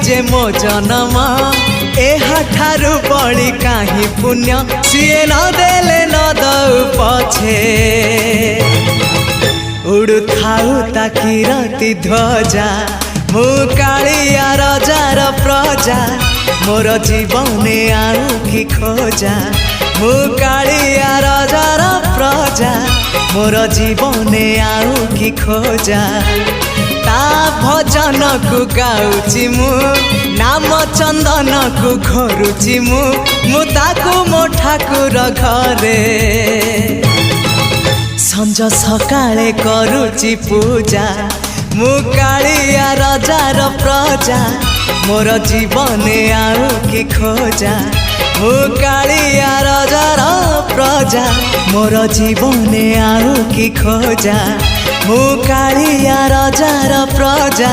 जे मो जन्म एहाठारु बड़ी काहे पुण्य सिए न देले न दउ पछे उड़ु थाउ ताकि रति ध्वजा मु कालिया रजार प्रजा मोर जीवने आउ कि खोजा मु कालिया रजार प्रजा मोर जीवने आउ कि खोजा ता भजन को गाउची मु नाम चंदन को घरुची मु ताकू मो ठाकुर घरे संज सकाळे करुची पूजा मु कालिया रजार प्रजा मोर जीवने आउ कि खोजा मु कालिया रजार प्रजा मोर जीवने आउ कि खोजा मु कालिया रजार प्रजा।